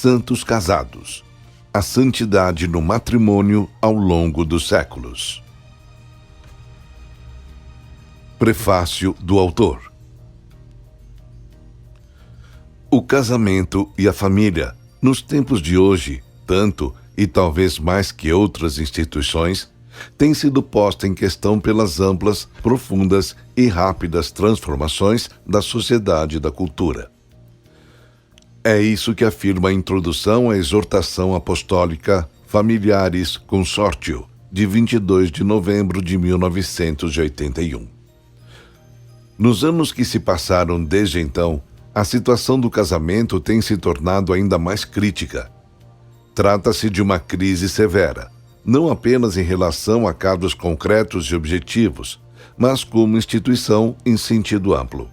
Santos casados. A santidade no matrimônio ao longo dos séculos. Prefácio do autor. O casamento e a família, nos tempos de hoje, tanto e talvez mais que outras instituições, tem sido posta em questão pelas amplas, profundas e rápidas transformações da sociedade e da cultura. É isso que afirma a introdução à exortação apostólica Familiaris Consortio, de 22 de novembro de 1981. Nos anos que se passaram desde então, a situação do casamento tem se tornado ainda mais crítica. Trata-se de uma crise severa, não apenas em relação a casos concretos e objetivos, mas como instituição em sentido amplo.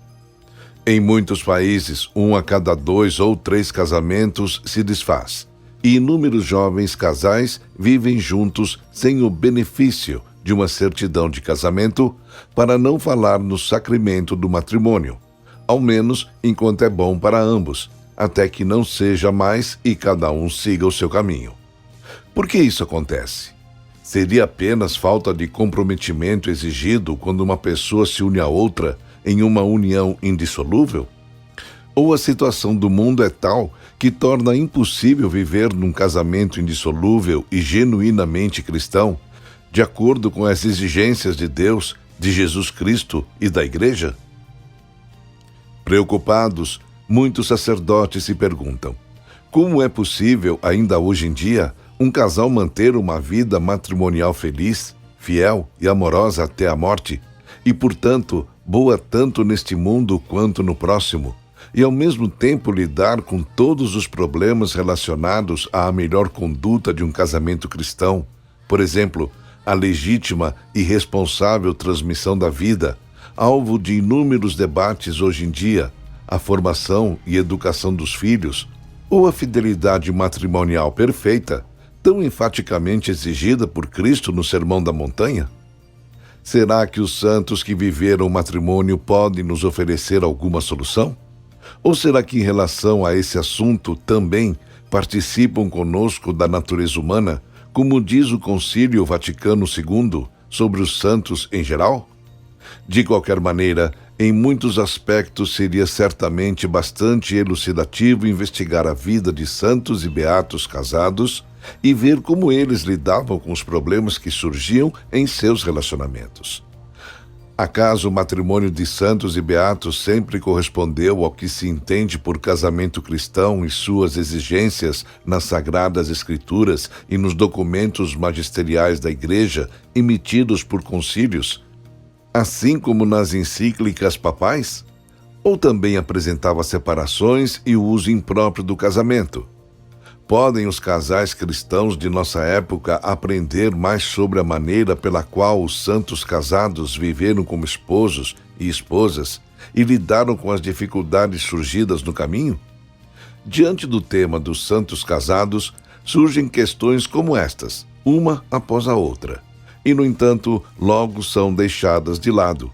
Em muitos países, 1 a cada 2 ou 3 casamentos se desfaz, e inúmeros jovens casais vivem juntos sem o benefício de uma certidão de casamento, para não falar no sacramento do matrimônio, ao menos enquanto é bom para ambos, até que não seja mais e cada um siga o seu caminho. Por que isso acontece? Seria apenas falta de comprometimento exigido quando uma pessoa se une a outra em uma união indissolúvel? Ou a situação do mundo é tal que torna impossível viver num casamento indissolúvel e genuinamente cristão, de acordo com as exigências de Deus, de Jesus Cristo e da Igreja? Preocupados, muitos sacerdotes se perguntam: como é possível, ainda hoje em dia, um casal manter uma vida matrimonial feliz, fiel e amorosa até a morte, e, portanto, boa tanto neste mundo quanto no próximo, e ao mesmo tempo lidar com todos os problemas relacionados à melhor conduta de um casamento cristão, por exemplo, a legítima e responsável transmissão da vida, alvo de inúmeros debates hoje em dia, a formação e educação dos filhos, ou a fidelidade matrimonial perfeita, tão enfaticamente exigida por Cristo no Sermão da Montanha? Será que os santos que viveram o matrimônio podem nos oferecer alguma solução? Ou será que, em relação a esse assunto, também participam conosco da natureza humana, como diz o Concílio Vaticano II sobre os santos em geral? De qualquer maneira, em muitos aspectos seria certamente bastante elucidativo investigar a vida de santos e beatos casados e ver como eles lidavam com os problemas que surgiam em seus relacionamentos. Acaso o matrimônio de santos e beatos sempre correspondeu ao que se entende por casamento cristão e suas exigências nas Sagradas Escrituras e nos documentos magisteriais da Igreja emitidos por concílios, assim como nas encíclicas papais? Ou também apresentava separações e o uso impróprio do casamento? Podem os casais cristãos de nossa época aprender mais sobre a maneira pela qual os santos casados viveram como esposos e esposas e lidaram com as dificuldades surgidas no caminho? Diante do tema dos santos casados, surgem questões como estas, uma após a outra, e, no entanto, logo são deixadas de lado,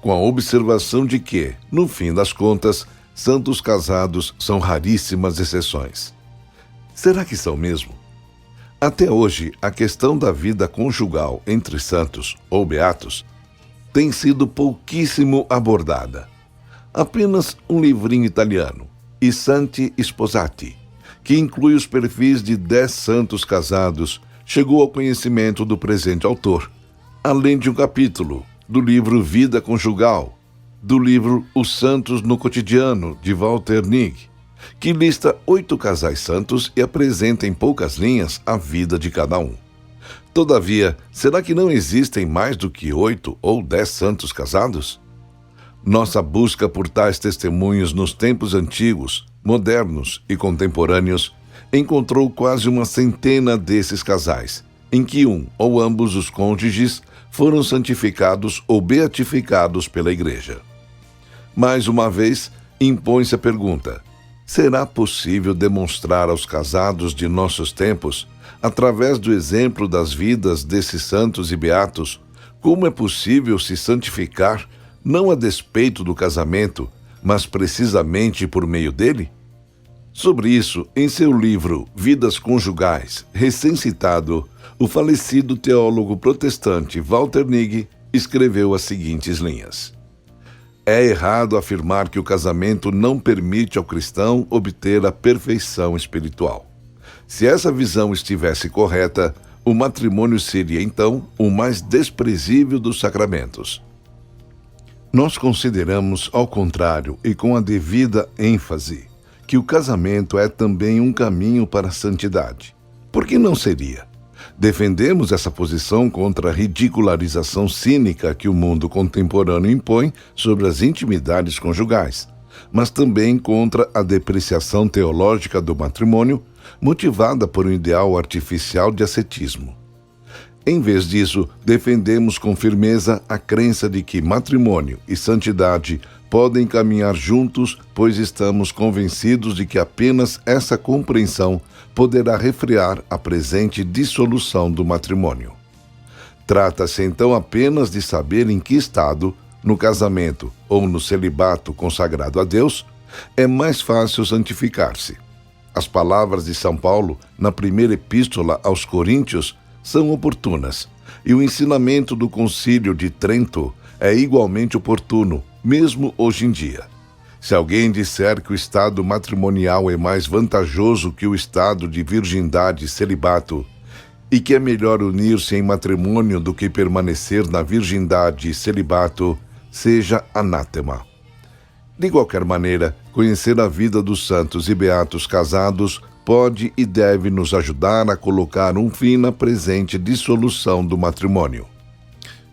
com a observação de que, no fim das contas, santos casados são raríssimas exceções. Será que são mesmo? Até hoje, a questão da vida conjugal entre santos ou beatos tem sido pouquíssimo abordada. Apenas um livrinho italiano, I Santi Sposati, que inclui os perfis de 10 santos casados, chegou ao conhecimento do presente autor, além de um capítulo do livro Vida Conjugal, do livro Os Santos no Cotidiano, de Walter Nigg, que lista 8 casais santos e apresenta em poucas linhas a vida de cada um. Todavia, será que não existem mais do que 8 ou 10 santos casados? Nossa busca por tais testemunhos nos tempos antigos, modernos e contemporâneos encontrou quase uma centena desses casais, em que um ou ambos os cônjuges foram santificados ou beatificados pela Igreja. Mais uma vez, impõe-se a pergunta: será possível demonstrar aos casados de nossos tempos, através do exemplo das vidas desses santos e beatos, como é possível se santificar, não a despeito do casamento, mas precisamente por meio dele? Sobre isso, em seu livro Vidas Conjugais, recém-citado, o falecido teólogo protestante Walter Nigg escreveu as seguintes linhas: é errado afirmar que o casamento não permite ao cristão obter a perfeição espiritual. Se essa visão estivesse correta, o matrimônio seria, então, o mais desprezível dos sacramentos. Nós consideramos, ao contrário, e com a devida ênfase, que o casamento é também um caminho para a santidade. Por que não seria? Defendemos essa posição contra a ridicularização cínica que o mundo contemporâneo impõe sobre as intimidades conjugais, mas também contra a depreciação teológica do matrimônio, motivada por um ideal artificial de ascetismo. Em vez disso, defendemos com firmeza a crença de que matrimônio e santidade podem caminhar juntos, pois estamos convencidos de que apenas essa compreensão poderá refrear a presente dissolução do matrimônio. Trata-se então apenas de saber em que estado, no casamento ou no celibato consagrado a Deus, é mais fácil santificar-se. As palavras de São Paulo, na primeira epístola aos Coríntios, são oportunas, e o ensinamento do Concílio de Trento é igualmente oportuno, mesmo hoje em dia. Se alguém disser que o estado matrimonial é mais vantajoso que o estado de virgindade e celibato, e que é melhor unir-se em matrimônio do que permanecer na virgindade e celibato, seja anátema. De qualquer maneira, conhecer a vida dos santos e beatos casados pode e deve nos ajudar a colocar um fim na presente dissolução do matrimônio.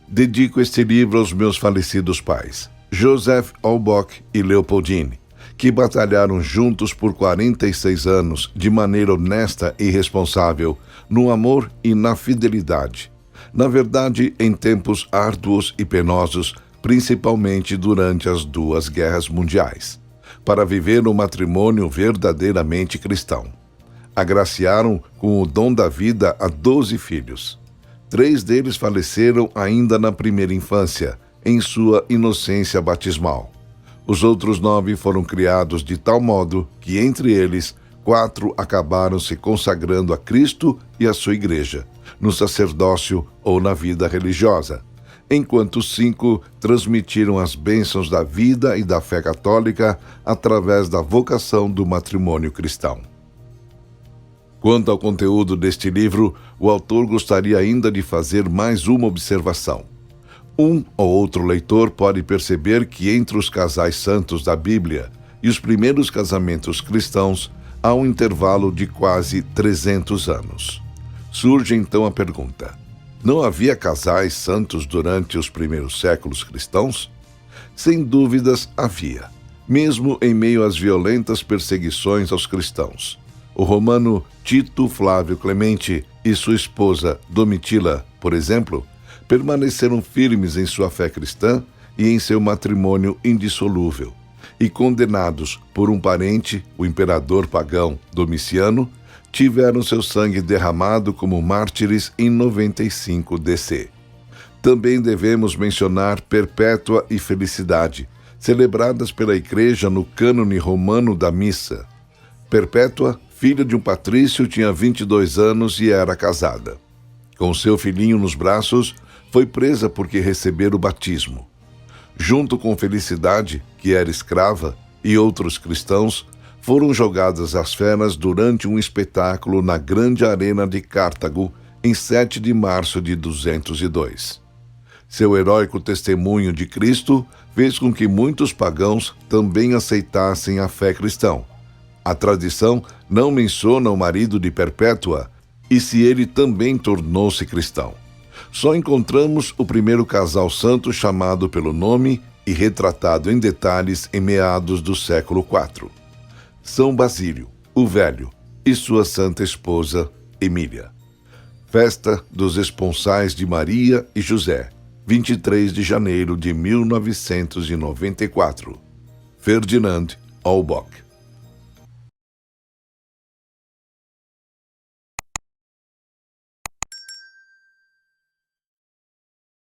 Dedico este livro aos meus falecidos pais, Joseph Olbock e Leopoldine, que batalharam juntos por 46 anos de maneira honesta e responsável, no amor e na fidelidade. Na verdade, em tempos árduos e penosos, principalmente durante as 2 guerras mundiais, para viver um matrimônio verdadeiramente cristão. Agraciaram com o dom da vida a 12 filhos. 3 deles faleceram ainda na primeira infância, em sua inocência batismal. Os outros 9 foram criados de tal modo que, entre eles, 4 acabaram se consagrando a Cristo e a sua igreja, no sacerdócio ou na vida religiosa, enquanto 5 transmitiram as bênçãos da vida e da fé católica através da vocação do matrimônio cristão. Quanto ao conteúdo deste livro, o autor gostaria ainda de fazer mais uma observação. Um ou outro leitor pode perceber que entre os casais santos da Bíblia e os primeiros casamentos cristãos há um intervalo de quase 300 anos. Surge então a pergunta: não havia casais santos durante os primeiros séculos cristãos? Sem dúvidas havia, mesmo em meio às violentas perseguições aos cristãos. O romano Tito Flávio Clemente e sua esposa Domitila, por exemplo, permaneceram firmes em sua fé cristã e em seu matrimônio indissolúvel, e condenados por um parente, o imperador pagão Domiciano, tiveram seu sangue derramado como mártires em 95 DC. Também devemos mencionar Perpétua e Felicidade, celebradas pela Igreja no cânone romano da missa. Perpétua, filha de um patrício, tinha 22 anos e era casada. Com seu filhinho nos braços, foi presa porque recebera o batismo. Junto com Felicidade, que era escrava, e outros cristãos, foram jogadas às feras durante um espetáculo na grande arena de Cartago, em 7 de março de 202. Seu heróico testemunho de Cristo fez com que muitos pagãos também aceitassem a fé cristã. A tradição não menciona o marido de Perpétua e se ele também tornou-se cristão. Só encontramos o primeiro casal santo chamado pelo nome e retratado em detalhes em meados do século IV. São Basílio, o Velho, e sua santa esposa, Emília. Festa dos Esponsais de Maria e José, 23 de janeiro de 1994. Ferdinand Olbock.